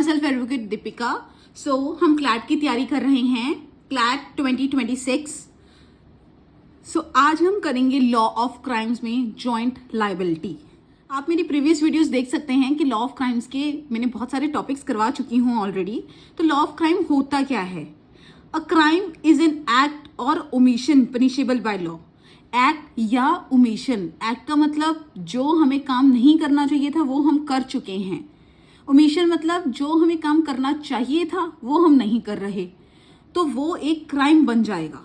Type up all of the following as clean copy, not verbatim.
Self advocate Deepika. सो हम CLAT की तैयारी कर रहे हैं, क्लैट 2026। सो आज हम करेंगे लॉ ऑफ क्राइम्स में जॉइंट लायबिलिटी। आप मेरी प्रीवियस वीडियोस देख सकते हैं कि लॉ ऑफ क्राइम्स के मैंने बहुत सारे टॉपिक्स करवा चुकी हूँ ऑलरेडी। तो लॉ ऑफ क्राइम होता क्या है? A crime is an act और omission punishable by law. Act या ओमिशन, एक्ट का मतलब जो हमें काम नहीं करना चाहिए था वो हम कर चुके हैं। ओमिशन मतलब जो हमें काम करना चाहिए था वो हम नहीं कर रहे, तो वो एक क्राइम बन जाएगा।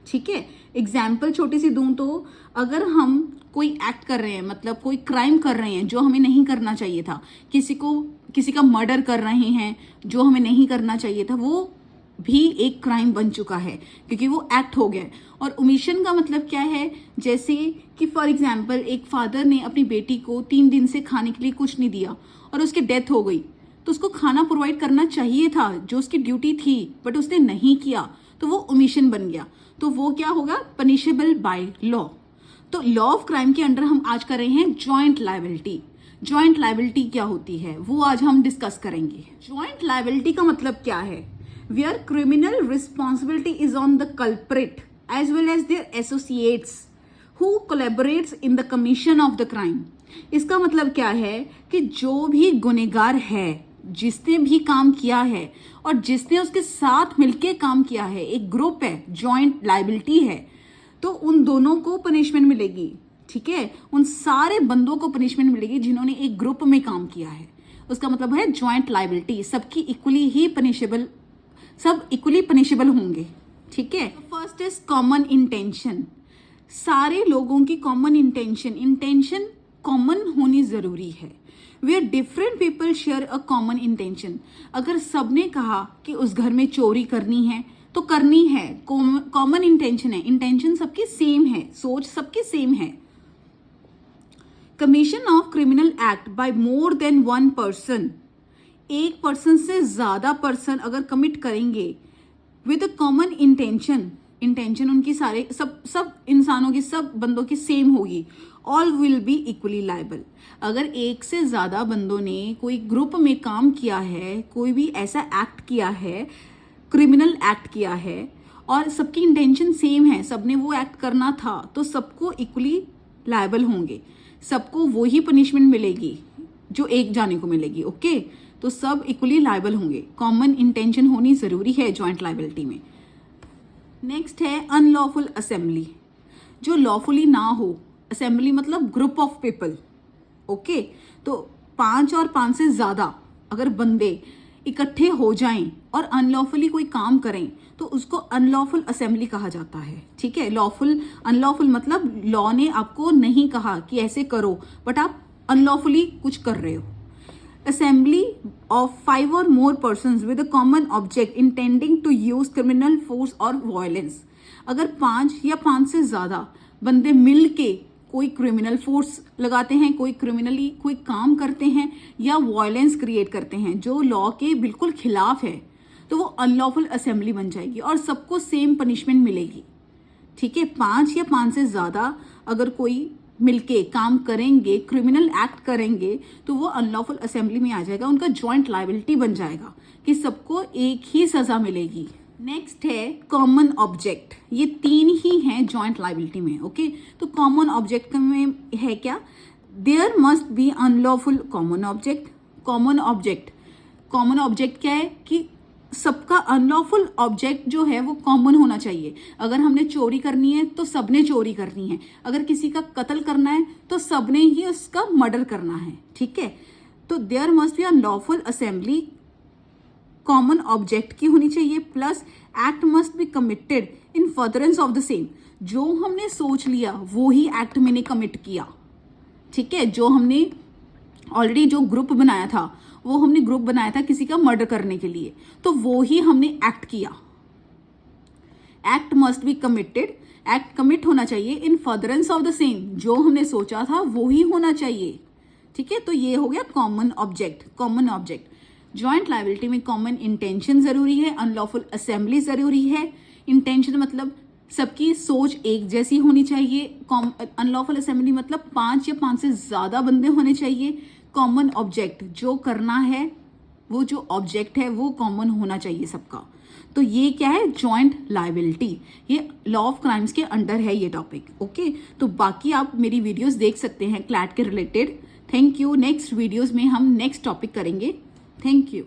ठीक है, एग्जाम्पल छोटी सी दूं तो अगर हम कोई एक्ट कर रहे हैं, मतलब कोई क्राइम कर रहे हैं जो हमें नहीं करना चाहिए था, किसी का मर्डर कर रहे हैं जो हमें नहीं करना चाहिए था, वो भी एक क्राइम बन चुका है क्योंकि वो एक्ट हो गया। और ओमिशन का मतलब क्या है? जैसे कि फॉर एग्जाम्पल एक फादर ने अपनी बेटी को 3 दिन से खाने के लिए कुछ नहीं दिया और उसकी डेथ हो गई, तो उसको खाना प्रोवाइड करना चाहिए था, जो उसकी ड्यूटी थी, बट उसने नहीं किया, तो वो ओमिशन बन गया। तो वो क्या होगा? Punishable by law. तो लॉ ऑफ क्राइम के अंडर हम आज कर रहे हैं जॉइंट लायबिलिटी। जॉइंट लायबिलिटी क्या होती है वो आज हम डिस्कस करेंगे। जॉइंट लायबिलिटी का मतलब क्या है? Where criminal responsibility is on the culprit as well as their associates who collaborates in the commission of the crime। इसका मतलब क्या है कि जो भी गुनहगार है, जिसने भी काम किया है और जिसने उसके साथ मिलके काम किया है, एक ग्रुप है, जॉइंट लायबिलिटी है, तो उन दोनों को पनिशमेंट मिलेगी। ठीक है, उन सारे बंदों को पनिशमेंट मिलेगी जिन्होंने एक ग्रुप में काम किया है। उसका मतलब है जॉइंट लायबिलिटी, सबकी इक्वली ही पनिशेबल, सब इक्वली पनिशेबल होंगे। ठीक है, फर्स्ट इज कॉमन इंटेंशन। सारे लोगों की कॉमन इंटेंशन कॉमन होनी जरूरी है। Where different people share a common intention. अगर सबने कहा कि उस घर में चोरी करनी है तो करनी है, कॉमन इंटेंशन है, इंटेंशन सबकी सेम है, सोच सबकी सेम है। Commission of criminal act by more than one person, एक पर्सन से ज्यादा पर्सन अगर कमिट करेंगे विद कॉमन इंटेंशन उनकी सारे सब इंसानों की, सब बंदों की सेम होगी, all will be equally liable. अगर एक से ज्यादा बंदों ने कोई ग्रुप में काम किया है, कोई भी ऐसा एक्ट किया है, क्रिमिनल एक्ट किया है और सबकी इंटेंशन सेम है, सबने वो एक्ट करना था, तो सबको इक्वली लायबल होंगे, सबको वही पनिशमेंट मिलेगी जो एक जाने को मिलेगी। ओके, तो सब इक्वली लायबल होंगे। कॉमन इंटेंशन होनी जरूरी है जॉइंट लायबिलिटी में। नेक्स्ट है अनलॉफुल असेंबली, जो लॉफुली ना हो। असेंबली मतलब ग्रुप ऑफ पीपल। ओके, तो 5 और 5 से ज्यादा अगर बंदे इकट्ठे हो जाएं और अनलॉफुली कोई काम करें तो उसको अनलॉफुल असेंबली कहा जाता है। ठीक है, लॉफुल अनलॉफुल मतलब लॉ ने आपको नहीं कहा कि ऐसे करो, बट आप अनलॉफुली कुछ कर रहे हो। Assembly of 5 or more persons with a common object intending to use criminal force or violence। अगर 5 या 5 से ज्यादा बंदे मिल के कोई क्रिमिनल फोर्स लगाते हैं, कोई क्रिमिनली कोई काम करते हैं या वायलेंस क्रिएट करते हैं जो लॉ के बिल्कुल खिलाफ है, तो वो अनलॉफुल असेंबली बन जाएगी और सबको सेम पनिशमेंट मिलेगी। ठीक है, 5 या 5 से ज्यादा अगर कोई मिलके काम करेंगे, क्रिमिनल एक्ट करेंगे, तो वो अनलॉफुल असेंबली में आ जाएगा, उनका जॉइंट लायबिलिटी बन जाएगा कि सबको एक ही सजा मिलेगी। नेक्स्ट है कॉमन ऑब्जेक्ट। ये 3 ही हैं जॉइंट लायबिलिटी में। ओके, तो कॉमन ऑब्जेक्ट में है क्या? There must be unlawful common object. Common object क्या है कि सबका अनलॉफुल ऑब्जेक्ट जो है वो कॉमन होना चाहिए। अगर हमने चोरी करनी है तो सबने चोरी करनी है, अगर किसी का कत्ल करना है तो सबने ही उसका मर्डर करना है। ठीक है, तो there must be unlawful assembly, common object की होनी चाहिए, plus act must be committed in furtherance of the same. जो हमने सोच लिया वो ही एक्ट मैंने कमिट किया। ठीक है, जो हमने ऑलरेडी जो ग्रुप बनाया था, वो हमने ग्रुप बनाया था किसी का मर्डर करने के लिए, तो वो ही हमने एक्ट किया। Act must be committed, act commit होना चाहिए इन फर्दरेंस ऑफ द सेम, जो हमने सोचा था वो ही होना चाहिए। ठीक है, तो ये हो गया कॉमन ऑब्जेक्ट। जॉइंट लायबिलिटी में कॉमन इंटेंशन जरूरी है, अनलॉफुल असेंबली जरूरी है। इंटेंशन मतलब सबकी सोच एक जैसी होनी चाहिए। अनलॉफुल असेंबली मतलब 5 या 5 से ज्यादा बंदे होने चाहिए। कॉमन ऑब्जेक्ट जो करना है वो जो ऑब्जेक्ट है वो कॉमन होना चाहिए सबका। तो ये क्या है, जॉइंट लायबिलिटी, ये लॉ ऑफ क्राइम्स के अंडर है ये टॉपिक। ओके, तो बाकी आप मेरी वीडियोस देख सकते हैं क्लैट के related. Thank you. Next videos में हम नेक्स्ट टॉपिक करेंगे। Thank you.